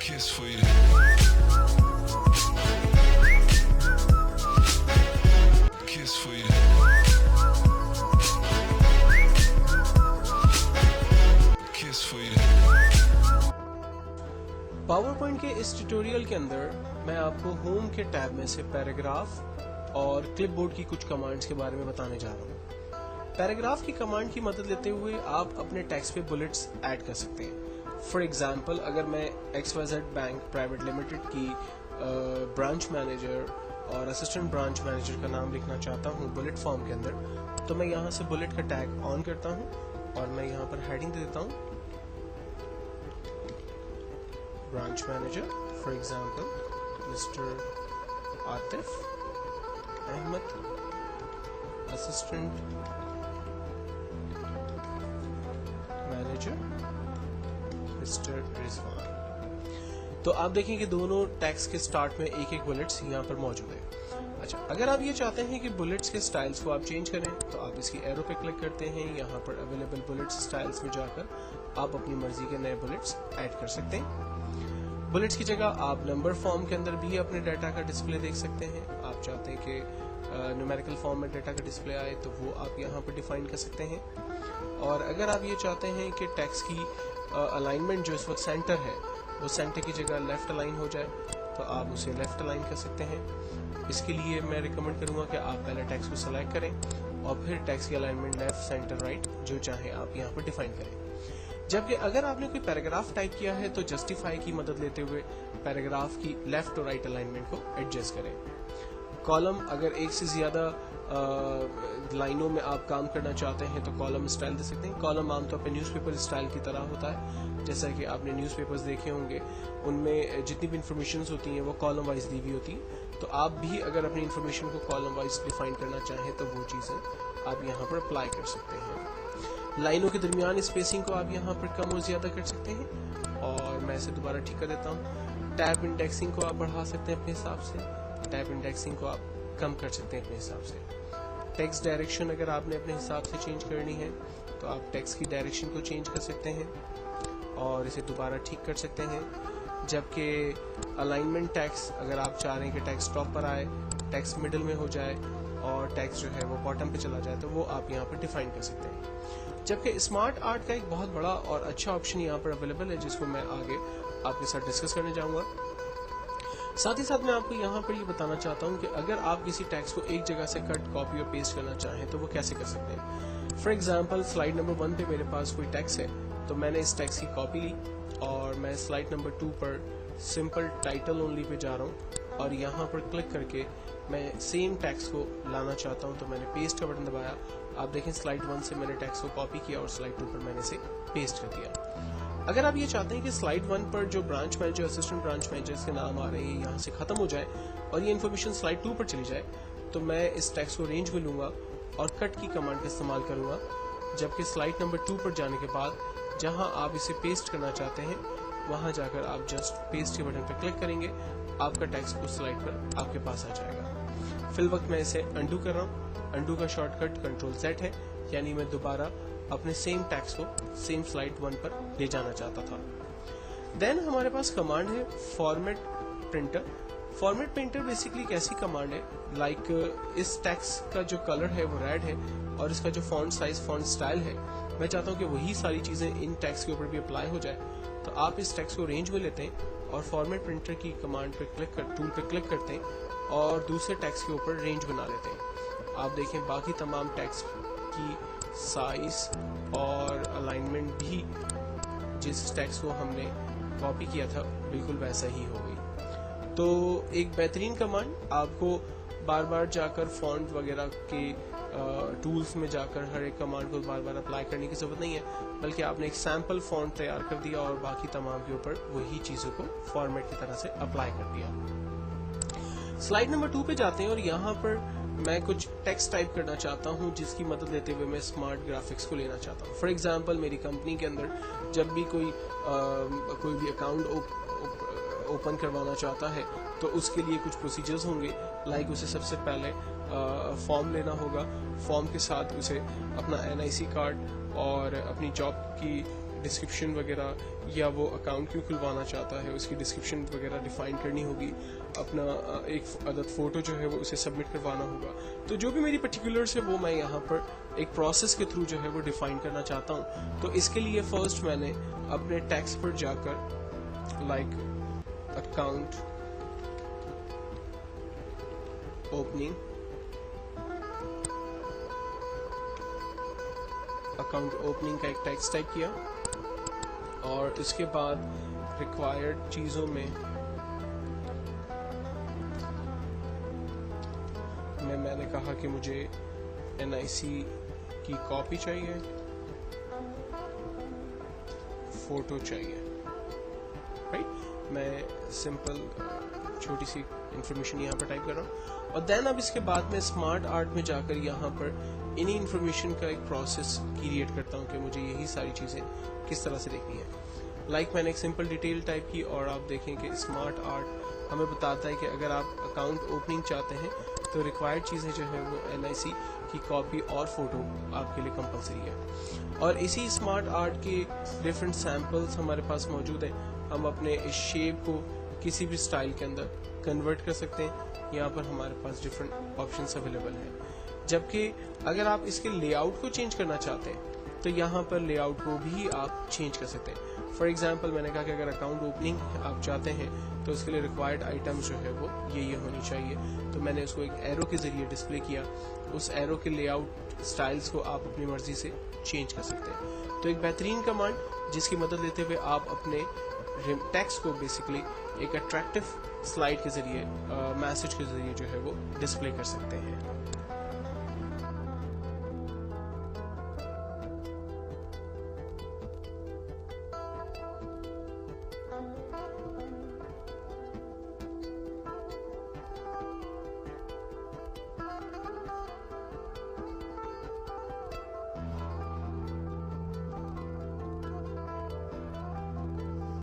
kiss for you. Kiss for you. Kiss for you. Power point के इस tutorial के अंदर मैं आपको होम के टैब में से पैराग्राफ और क्लिपबोर्ड की कुछ कमांड्स के बारे में बताने जा रहा हूँ। पैराग्राफ की कमांड की मदद लेते हुए आप अपने टेक्स्ट पे बुलेट्स ऐड कर सकते हैं। फॉर एग्जांपल, अगर मैं XYZ बैंक प्राइवेट लिमिटेड की ब्रांच मैनेजर और असिस्टेंट ब्रांच मैनेजर का नाम लिखना चाहता हूँ बुलेट फॉर्म के अंदर, तो मैं यहाँ से बुलेट का टैग ऑन करता हूँ और मैं यहाँ पर हेडिंग दे देता हूँ branch manager, for example mister Atif Ahmed, assistant manager mister Rizwan. तो आप देखें कि दोनों टैग्स के स्टार्ट में एक एक बुलेट्स यहाँ पर मौजूद है। अच्छा, अगर आप ये चाहते हैं कि बुलेट्स के स्टाइल्स को आप चेंज करें तो आप इसकी एरो पे क्लिक करते हैं। यहाँ पर अवेलेबल बुलेट्स स्टाइल्स में जाकर आप अपनी मर्जी के नए बुलेट्स ऐड कर सकते हैं। बुलेट्स की जगह आप नंबर फॉर्म के अंदर भी अपने डाटा का डिस्प्ले देख सकते हैं। आप चाहते हैं कि न्यूमेरिकल फॉर्म में डाटा का डिस्प्ले आए तो वो आप यहाँ पर डिफाइन कर सकते हैं। और अगर आप ये चाहते हैं कि टेक्स्ट की अलाइनमेंट जो इस वक्त सेंटर है वो सेंटर की जगह लेफ्ट अलाइन हो जाए तो आप उसे लेफ्ट अलाइन कर सकते हैं। इसके लिए मैं रिकमेंड करूंगा कि आप पहले टेक्स्ट को सेलेक्ट करें और फिर टेक्स्ट की अलाइनमेंट लेफ्ट, सेंटर, राइट जो चाहे आप यहाँ पर डिफाइन करें। जबकि अगर आपने कोई पैराग्राफ टाइप किया है तो जस्टिफाई की मदद लेते हुए पैराग्राफ की लेफ्ट और राइट अलाइनमेंट को एडजस्ट करें। कॉलम, अगर एक से ज्यादा लाइनों में आप काम करना चाहते हैं तो कॉलम स्टाइल दे सकते हैं। कॉलम आमतौर पर न्यूज़पेपर स्टाइल की तरह होता है। जैसा कि आपने न्यूज़पेपर्स देखे होंगे, उनमें जितनी भी इंफॉर्मेशन होती हैं वो कॉलम वाइज दी हुई होती हैं। तो आप भी अगर अपनी इंफॉर्मेशन को कॉलम वाइज डिफाइन करना चाहें तो वो चीज़ें आप यहाँ पर अप्लाई कर सकते हैं। लाइनों के दरमियान स्पेसिंग को आप यहाँ पर कम और ज्यादा कर सकते हैं। और मैं इसे दोबारा ठीक कर देता हूँ। टैब इंडेक्सिंग को आप बढ़ा सकते हैं अपने हिसाब से, टैब इंडेक्सिंग को आप कम कर सकते हैं अपने हिसाब से। टेक्स्ट डायरेक्शन अगर आपने अपने हिसाब से चेंज करनी है तो आप टेक्स्ट की डायरेक्शन को चेंज कर सकते हैं और इसे दोबारा ठीक कर सकते हैं। जबकि अलाइनमेंट टेक्स्ट, अगर आप चाह रहे हैं कि टेक्स्ट टॉप पर आए, टेक्स्ट मिडिल में हो जाए और टेक्स्ट जो है वो बॉटम पे चला जाए, तो वो आप यहाँ पर डिफाइन कर सकते हैं। जबकि स्मार्ट आर्ट का एक बहुत बड़ा और अच्छा ऑप्शन यहाँ पर अवेलेबल है जिसको मैं आगे आपके साथ डिस्कस करने जाऊंगा। साथ ही साथ मैं आपको यहाँ पर ये बताना चाहता हूँ कि अगर आप किसी टेक्स्ट को एक जगह से कट, कॉपी और पेस्ट करना चाहें तो वो कैसे कर सकते हैं। फॉर एग्जांपल, स्लाइड नंबर 1 पे मेरे पास कोई टेक्स्ट है तो मैंने इस टेक्स्ट की कॉपी ली और मैं स्लाइड नंबर 2 पर सिंपल टाइटल ओनली पे जा रहा हूँ और यहाँ पर क्लिक करके मैं सेम टेक्स्ट को लाना चाहता हूँ तो मैंने पेस्ट का बटन दबाया। आप देखें स्लाइड 1 से मैंने टेक्स्ट को कॉपी किया और स्लाइड 2 पर मैंने इसे पेस्ट कर दिया। अगर आप ये चाहते हैं कि स्लाइड 1 पर जो branch manager, assistant branch manager के नाम आ रहे हैं यहाँ से खत्म हो जाए और ये इन्फॉर्मेशन स्लाइड 2 पर चली जाए तो मैं इस टेक्स्ट को रेंज में लूंगा और कट की कमांड का इस्तेमाल करूंगा। जबकि स्लाइड नंबर 2 पर जाने के बाद जहां आप इसे पेस्ट करना चाहते हैं वहां जाकर आप जस्ट पेस्ट के बटन पर क्लिक करेंगे, आपका टेक्स्ट उस स्लाइड पर आपके पास आ जाएगा। फिल वक्त मैं इसे अंडू कर रहा हूँ। अंडू का शॉर्टकट Ctrl+Z है, यानी मैं दोबारा अपने सेम टेक्स्ट को सेम स्लाइड 1 पर ले जाना चाहता था। देन हमारे पास कमांड है format printer. Format printer basically एक ऐसी कमांड है, लाइक इस टेक्स्ट का जो कलर है वो रेड है और इसका जो फॉन्ट साइज, फॉन्ट स्टाइल है, मैं चाहता हूँ कि वही सारी चीजें इन टेक्स्ट के ऊपर भी अप्लाई हो जाए। तो आप इस टेक्स्ट को रेंज में लेते हैं और फॉर्मेट प्रिंटर की कमांड पे क्लिक कर, टूल पे क्लिक करते हैं और दूसरे टेक्स्ट के ऊपर रेंज बना लेते हैं। आप देखें बाकी तमाम टेक्स्ट की साइज और अलाइनमेंट भी जिस टेक्स्ट को हमने कॉपी किया था बिल्कुल वैसा ही हो गई। तो एक बेहतरीन कमांड, आपको बार बार जाकर फॉन्ट वगैरह के टूल्स में जाकर हर एक कमांड को बार बार अप्लाई करने की जरूरत नहीं है, बल्कि आपने एक सैम्पल फॉन्ट तैयार कर दिया और बाकी तमाम के ऊपर वही चीजों को फॉर्मेट की तरह से अप्लाई कर दिया। स्लाइड नंबर 2 पे जाते हैं और यहाँ पर मैं कुछ टेक्स्ट टाइप करना चाहता हूँ जिसकी मदद लेते हुए मैं स्मार्ट ग्राफिक्स को लेना चाहता हूँ। फॉर एग्जांपल, मेरी कंपनी के अंदर जब भी कोई भी अकाउंट ओपन करवाना चाहता है तो उसके लिए कुछ प्रोसीजर्स होंगे, लाइक उसे सबसे पहले फॉर्म लेना होगा। फॉर्म के साथ उसे अपना NIC कार्ड और अपनी जॉब की डिस्क्रिप्शन वगैरह, या वो अकाउंट क्यों खुलवाना चाहता है उसकी डिस्क्रिप्शन वगैरह डिफाइन करनी होगी, अपना एक अदद फ़ोटो जो है वो उसे सबमिट करवाना होगा। तो जो भी मेरी पर्टिकुलर्स है वो मैं यहाँ पर एक प्रोसेस के थ्रू जो है वो डिफाइन करना चाहता हूँ। तो इसके लिए फ़र्स्ट मैंने अपने टैक्स पर जाकर like account opening, account opening का एक टैक्स टाइप किया और इसके बाद रिक्वायर्ड चीज़ों में मैंने कहा कि मुझे NIC की कॉपी चाहिए, फोटो चाहिए, राइट। मैं सिंपल छोटी सी इंफॉर्मेशन यहाँ पर टाइप कर रहा हूँ और देन अब इसके बाद मैं स्मार्ट आर्ट में जाकर यहाँ पर इन्हीं इंफॉर्मेशन का एक प्रोसेस क्रिएट करता हूँ कि मुझे यही सारी चीज़ें किस तरह से देखनी है। लाइक मैंने एक सिंपल डिटेल टाइप की और आप देखें कि स्मार्ट आर्ट हमें बताता है कि अगर आप अकाउंट ओपनिंग चाहते हैं तो रिक्वायर्ड चीज़ें जो है वो NIC की कॉपी और फोटो आपके लिए कंपलसरी है। और इसी स्मार्ट आर्ट के डिफरेंट सैम्पल्स हमारे पास मौजूद हैं। हम अपने इस शेप को किसी भी स्टाइल के अंदर कन्वर्ट कर सकते हैं। यहाँ पर हमारे पास डिफरेंट ऑप्शंस अवेलेबल हैं। जबकि अगर आप इसके लेआउट को चेंज करना चाहते हैं तो यहाँ पर लेआउट को भी आप चेंज कर सकते हैं। फॉर एग्जांपल मैंने कहा कि अगर अकाउंट ओपनिंग आप चाहते हैं तो उसके लिए रिक्वायर्ड आइटम्स जो है वो ये होनी चाहिए। तो मैंने उसको एक एरो के जरिए डिस्प्ले किया। उस एरो के लेआउट स्टाइल्स को आप अपनी मर्जी से चेंज कर सकते हैं। तो एक बेहतरीन कमांड जिसकी मदद लेते हुए आप अपने टेक्स्ट को बेसिकली एक अट्रैक्टिव स्लाइड के जरिए, मैसेज के जरिए जो है वो डिस्प्ले कर सकते हैं।